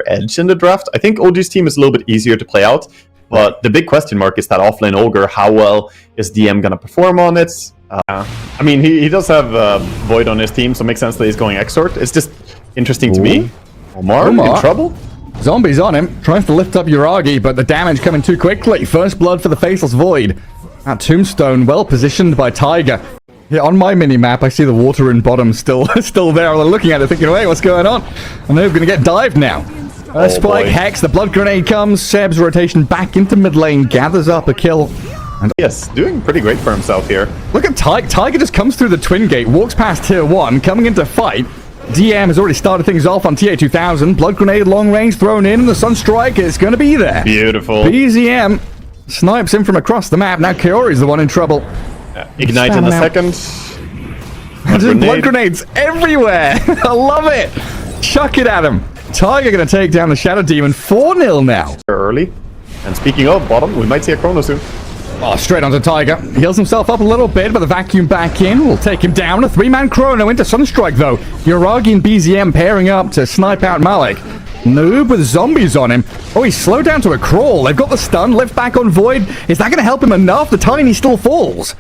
clear edge in the draft. I think OG's team is a little bit easier to play out, but the big question mark is that offlane Ogre. How well is DM going to perform on it? I mean, he does have Void on his team, so it makes sense that he's going Exort. It's just interesting to me. Omar in trouble? Zombies on him, tries to lift up Yuragi, but the damage coming too quickly. First blood for the Faceless Void. That tombstone well positioned by Taiga. Yeah, on my mini-map, I see the water in bottom still there. I'm looking at it thinking, wait, what's going on? And they're going to get dived now. Spike, Hex, the blood grenade comes. Seb's rotation back into mid lane, gathers up a kill. And yes, doing pretty great for himself here. Look at Taiga just comes through the twin gate, walks past tier 1, coming into fight. DM has already started things off on TA 2000. Blood grenade long range thrown in, and the Sunstrike is going to be there. Beautiful. BZM snipes him from across the map. Now Kaori's the one in trouble. Ignite in a second. Just blood grenades everywhere. I love it. Chuck it at him. Taiga going to take down the Shadow Demon. 4-0 now. Early. And speaking of bottom, we might see a Chrono soon. Oh, straight onto Taiga. Heals himself up a little bit, but the vacuum back in will take him down. A 3-man Chrono into Sunstrike, though. Yuragi and BZM pairing up to snipe out Malik. Noob with zombies on him. Oh, he's slowed down to a crawl. They've got the stun. Lift back on Void. Is that going to help him enough? The Tiny still falls.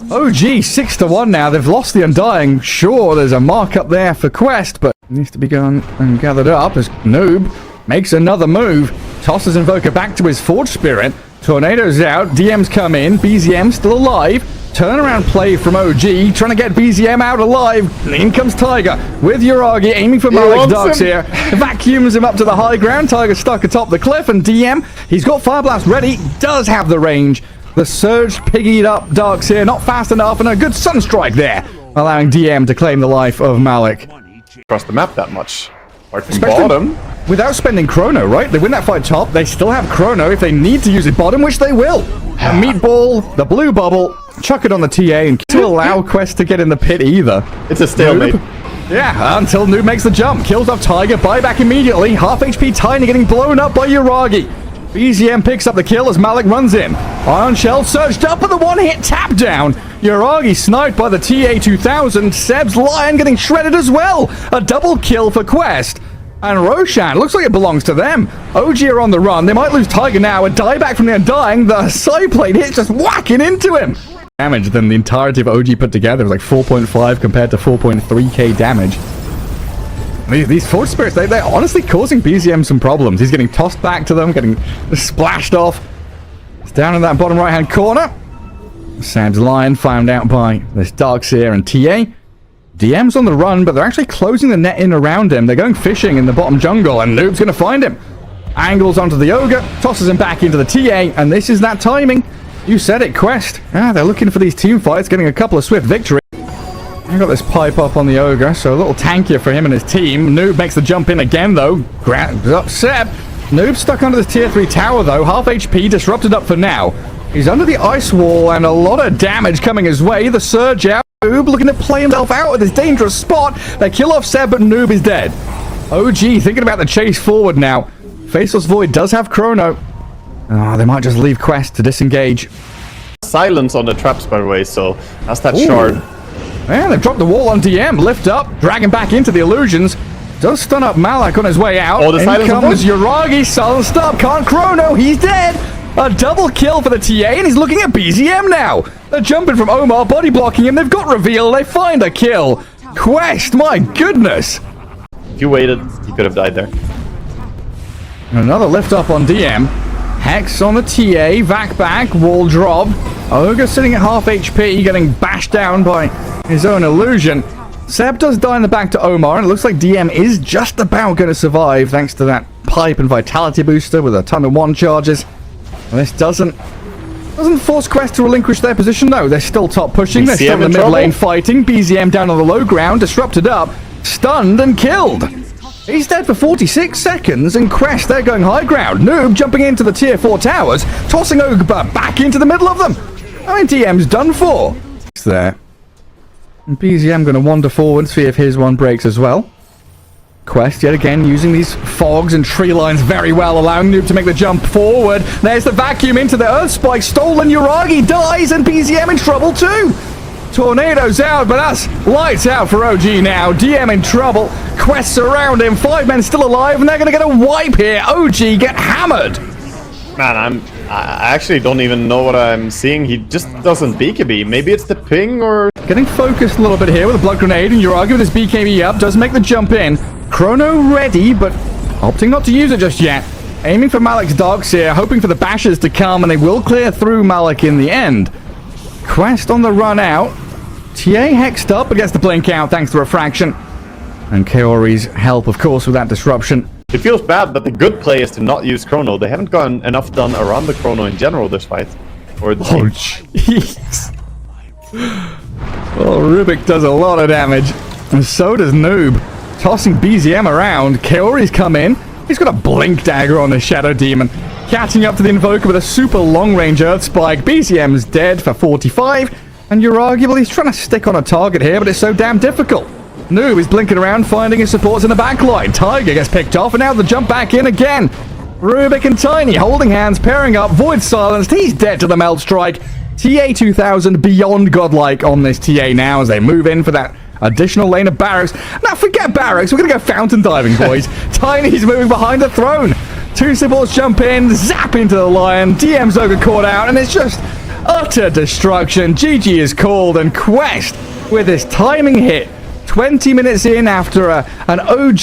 OG 6-1 now. They've lost the Undying. Sure, there's a mark up there for Quest, but it needs to be gone and gathered up as Noob makes another move. Tosses Invoker back to his Forge Spirit. Tornado's out, DM's come in, BZM still alive. Turnaround play from OG, trying to get BZM out alive. In comes Taiga with Yuragi, aiming for Malik's Darks here. Vacuums him up to the high ground. Taiga stuck atop the cliff, and DM, he's got Fire Blast ready, does have the range. The Surge piggied up Darks here, not fast enough, and a good Sunstrike there, allowing DM to claim the life of Malik. Across the map that much. Right from bottom. Without spending Chrono, right? They win that fight top. They still have Chrono if they need to use it bottom, which they will. A Meatball, the blue bubble, chuck it on the TA, and to allow Quest to get in the pit either. It's a stalemate. Noob. Yeah, until Noob makes the jump. Kills off Taiga, buyback immediately. Half HP Tiny getting blown up by Yuragi. BZM picks up the kill as Malik runs in. Iron Shell surged up with a one-hit tap down. Yuragi sniped by the TA 2000. Seb's Lion getting shredded as well. A double kill for Quest. And Roshan, looks like it belongs to them. OG are on the run. They might lose Taiga now. A dieback from the Undying. The side plate hit just whacking into him. Damage than the entirety of OG put together. It was like 4.5 compared to 4.3k damage. These Forge Spirits, they're honestly causing BZM some problems. He's getting tossed back to them, getting splashed off. It's down in that bottom right-hand corner. Sam's Lion found out by this Darkseer and TA. DM's on the run, but they're actually closing the net in around him. They're going fishing in the bottom jungle, and Noob's going to find him. Angles onto the Ogre, tosses him back into the TA, and this is that timing. You said it, Quest. They're looking for these team fights, getting a couple of swift victories. I got this pipe up on the Ogre, so a little tankier for him and his team. Noob makes the jump in again, though. Grabs up Seb. Noob stuck under this tier 3 tower, though. Half HP, disrupted up for now. He's under the ice wall, and a lot of damage coming his way. The surge out. Noob looking to play himself out at this dangerous spot. They kill off Seb, but Noob is dead. OG thinking about the chase forward now. Faceless Void does have Chrono. They might just leave Quest to disengage. Silence on the traps, by the way, so that's that shard. Yeah, they've dropped the wall on DM. Lift up, drag him back into the illusions. Does stun up Malik on his way out. Oh, the silence comes Yuragi, silenced up, can't Chrono, he's dead. A double kill for the TA, and he's looking at BZM now. They're jumping from Omar, body blocking him. They've got reveal. They find a kill. Quest, my goodness. If you waited, you could have died there. And another lift up on DM. Hex on the TA, vac back, wall drop. Ogre sitting at half HP, getting bashed down by his own illusion. Seb does die in the back to Omar, and it looks like DM is just about going to survive thanks to that pipe and vitality booster with a ton of one charges. And this doesn't force Quest to relinquish their position, though. They're still top pushing. They're still in the mid lane fighting. BZM down on the low ground, disrupted up, stunned and killed. He's dead for 46 seconds, and Quest, they're going high ground. Noob jumping into the tier 4 towers, tossing Ogre back into the middle of them. I mean, DM's done for. It's there. And BZM going to wander forward, see if his one breaks as well. Quest, yet again, using these fogs and tree lines very well, allowing Noob to make the jump forward. There's the vacuum into the Earth Spike, stolen. Yuragi dies, and BZM in trouble too. Tornadoes out, but that's lights out for OG now. DM in trouble. Quests around him. 5 men still alive, and they're going to get a wipe here. OG get hammered. Man, I actually don't even know what I'm seeing. He just doesn't BKB. Maybe it's the ping or... Getting focused a little bit here with a blood grenade, and Yuragi with his BKB up. Does make the jump in. Chrono ready, but opting not to use it just yet. Aiming for Malik's dogs here, hoping for the bashes to come, and they will clear through Malik in the end. Quest on the run out. TA hexed up against the blink out thanks to refraction. And Kaori's help, of course, with that disruption. It feels bad, but the good play is to not use Chrono. They haven't gotten enough done around the Chrono in general this fight. Or the team. Jeez. Well, Rubik does a lot of damage. And so does Noob. Tossing BZM around. Kaori's come in. He's got a blink dagger on the Shadow Demon. Catching up to the Invoker with a super long-range Earth Spike. BZM's dead for 45. And Yuragi, well, he's trying to stick on a target here, but it's so damn difficult. Noob is blinking around, finding his supports in the backline. Taiga gets picked off, and now the jump back in again. Rubik and Tiny holding hands, pairing up. Void silenced. He's dead to the Melt Strike. TA 2000 beyond godlike on this TA now as they move in for that additional lane of barracks. Now, forget barracks. We're going to go fountain diving, boys. Tiny's moving behind the throne. 2 supports jump in, zap into the Lion. DM's over caught out, and it's just utter destruction. GG is called, and Quest with this timing hit. 20 minutes in after an OG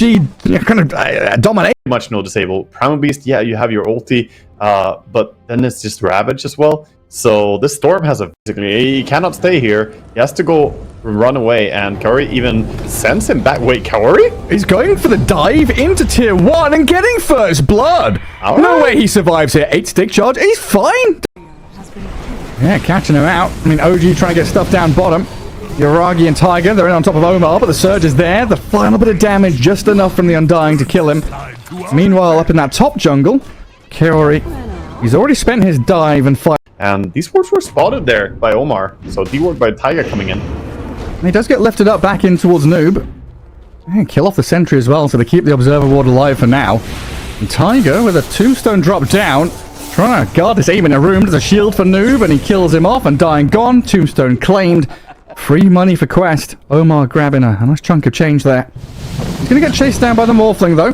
kind of dominate. Much no disable. Primal Beast, yeah, you have your ulti, but then it's just Ravage as well. So this Storm has basically, he cannot stay here. He has to go run away, and Kaori even sends him back. Wait, Kaori? He's going for the dive into tier 1 and getting first blood. No way he survives here. 8 stick charge. He's fine. Yeah, catching him out. I mean, OG trying to get stuff down bottom. Yuragi and Taiga, they're in on top of Omar, but the surge is there. The final bit of damage, just enough from the Undying to kill him. Meanwhile, up in that top jungle, Kaori, he's already spent his dive and fight. And these wards were spotted there by Omar. So D-ward by Taiga coming in. And he does get lifted up back in towards Noob. And kill off the sentry as well, so they keep the Observer ward alive for now. And Taiga with a tombstone drop down, trying to guard his aim in a room. There's a shield for Noob, and he kills him off. Undying gone, tombstone claimed. Free money for Quest. Omar grabbing a nice chunk of change there. He's going to get chased down by the Morphling, though.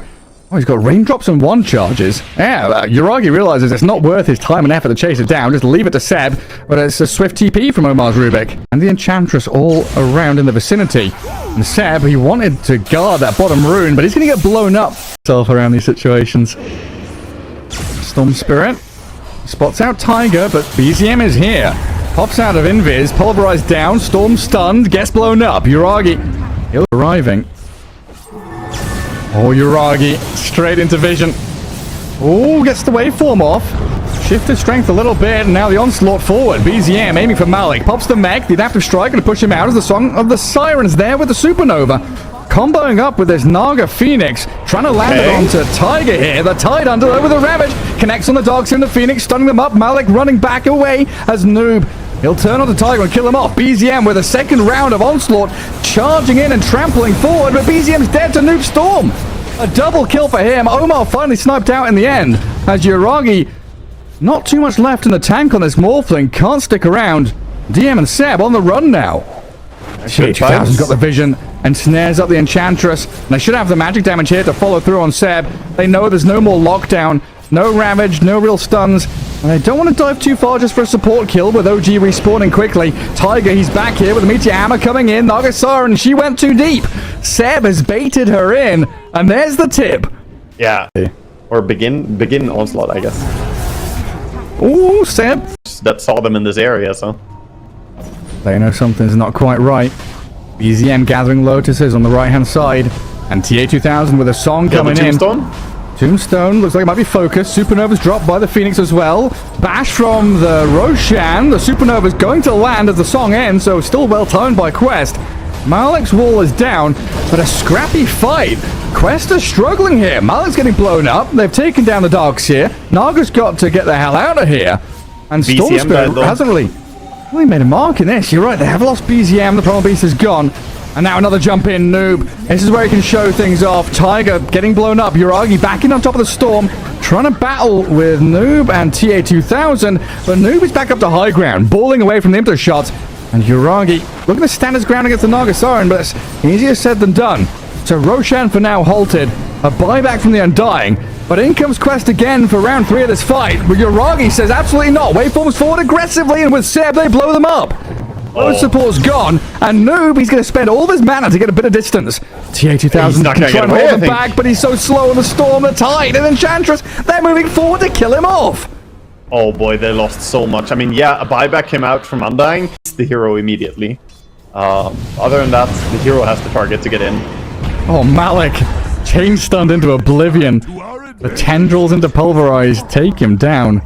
Oh, he's got raindrops and 1 charges. Yeah, Yuragi realizes it's not worth his time and effort to chase it down. Just leave it to Seb. But it's a swift TP from Omar's Rubik. And the Enchantress all around in the vicinity. And Seb, he wanted to guard that bottom rune, but he's going to get blown up himself around these situations. Storm Spirit spots out Taiga, but BZM is here. Pops out of Invis, pulverized down, Storm stunned, gets blown up. Yuragi, he'll arriving. Oh, Yuragi, straight into vision. Oh, gets the waveform off. Shifted strength a little bit, and now the onslaught forward. BZM aiming for Malik, pops the mech, the adaptive strike, and to push him out as the Song of the Sirens there with the Supernova. Comboing up with this Naga Phoenix, trying to land it onto Taiga here. The Tide under over the Ravage, connects on the dogs in the Phoenix, stunning them up. Malik running back away as Noob. He'll turn on the Taiga and kill him off. BZM with a second round of onslaught, charging in and trampling forward, but BZM's dead to Noob Storm. A double kill for him. Omar finally sniped out in the end as Yuragi, not too much left in the tank on this Morphling, can't stick around. DM and Seb on the run now. TA 2000 got the vision and snares up the Enchantress. And they should have the magic damage here to follow through on Seb. They know there's no more lockdown, no Ravage, no real stuns. And they don't want to dive too far just for a support kill with OG respawning quickly. Taiga, he's back here with the Meteor Hammer coming in. Naga Siren, she went too deep. Seb has baited her in. And there's the tip. Yeah. Or begin onslaught, I guess. Ooh, Seb. That saw them in this area, so. They know something's not quite right. BZM gathering Lotuses on the right-hand side. And TA 2000 with a song coming in. Tombstone looks like it might be focused. Supernova's dropped by the Phoenix as well. Bash from the Roshan. The Supernova's going to land as the song ends, so still well timed by Quest. Malik's wall is down, but a scrappy fight. Quest is struggling here. Malik's getting blown up. They've taken down the Darks here. Naga's got to get the hell out of here. And Storm Spirit hasn't really made a mark in this. You're right, they have lost BZM. The Primal Beast is gone. And now another jump in, Noob. This is where he can show things off. Taiga getting blown up. Yuragi back in on top of the Storm. Trying to battle with Noob and TA 2000. But Noob is back up to high ground. Balling away from the Imter shots. And Yuragi looking to stand his ground against the Nagasaran, but it's easier said than done. So Roshan for now halted. A buyback from the Undying. But in comes Quest again for round 3 of this fight. But Yuragi says absolutely not. Waveforms forward aggressively, and with CEB they blow them up. Most support's gone, and Noob, he's going to spend all of his mana to get a bit of distance. TA2000 can try and hold him back, but he's so slow on the Storm, the Tide, and Enchantress, they're moving forward to kill him off. Oh boy, they lost so much. I mean, yeah, a buyback came out from Undying. It's the hero immediately. Other than that, the hero has the target to get in. Oh, Malik, chain stunned into oblivion. The tendrils into pulverized, take him down.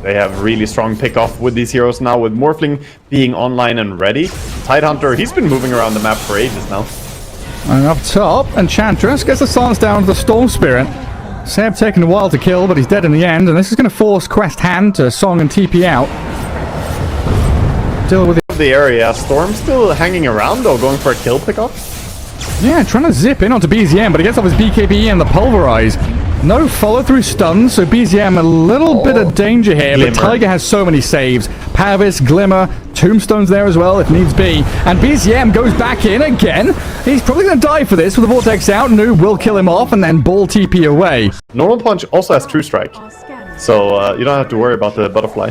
They have really strong pick-off with these heroes now, with Morphling being online and ready. Tidehunter, he's been moving around the map for ages now. And up top, Enchantress gets the silence down to the Storm Spirit. CEB taking a while to kill, but he's dead in the end, and this is going to force Quest Hand to Song and TP out. Deal with the area. Storm still hanging around, though, going for a kill pick-off. Yeah, trying to zip in onto BZM, but he gets off his BKB and the Pulverize. No follow-through stuns, so BZM a little bit of danger here, but Taiga has so many saves. Pavis, Glimmer, Tombstone's there as well if needs be. And BZM goes back in again. He's probably going to die for this with the Vortex out. Noob will kill him off and then ball TP away. Normal Punch also has True Strike, so you don't have to worry about the Butterfly.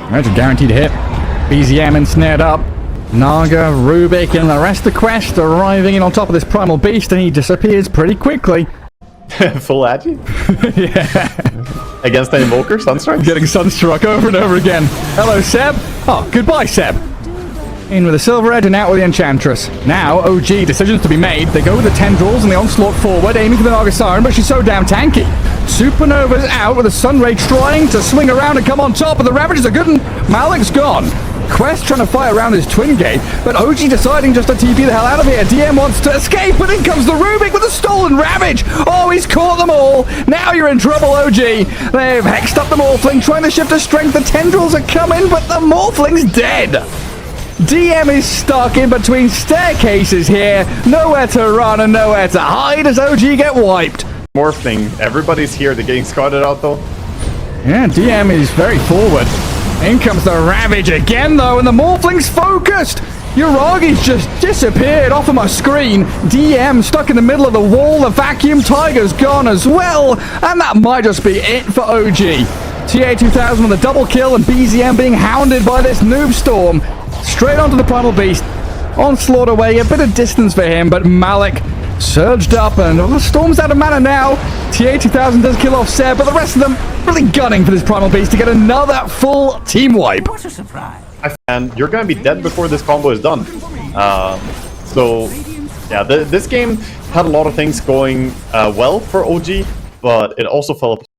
That's a guaranteed hit. BZM ensnared up. Naga, Rubik, and the rest of the Quest arriving in on top of this Primal Beast, and he disappears pretty quickly. Full agi? Yeah. Against an Invoker, Sunstruck? Getting Sunstruck over and over again. Hello, CEB. Oh, goodbye, CEB. In with the Silver Edge and out with the Enchantress. Now, OG, decisions to be made. They go with the Tendrils and the onslaught forward, aiming for the Nagasaran, but she's so damn tanky. Supernova's out with the Sunray trying to swing around and come on top, but the Ravages are good, and Malik's gone. Quest trying to fight around his twin gate, but OG deciding just to TP the hell out of here. DM wants to escape, but in comes the Rubik with a stolen Ravage. Oh, he's caught them all. Now you're in trouble, OG. They've hexed up the Morphling, trying to shift to strength. The Tendrils are coming, but the Morphling's dead. DM is stuck in between staircases here. Nowhere to run and nowhere to hide as OG get wiped. Morphling, everybody's here. They're getting scouted out, though. Yeah, DM is very forward. In comes the Ravage again, though, and the Morphling's focused. Yuragi's just disappeared off of my screen. DM stuck in the middle of the wall. The vacuum Tiger's gone as well. And that might just be it for OG. TA2000 with a double kill, and BZM being hounded by this Noob Storm. Straight onto the Primal Beast. Onslaught away, a bit of distance for him, but Malik surged up, and the Storm's out of mana now. TA2000 does kill off CEB, but the rest of them really gunning for this Primal Beast to get another full team wipe. What a surprise. And you're going to be dead before this combo is done. So, yeah, this game had a lot of things going well for OG, but it also fell apart.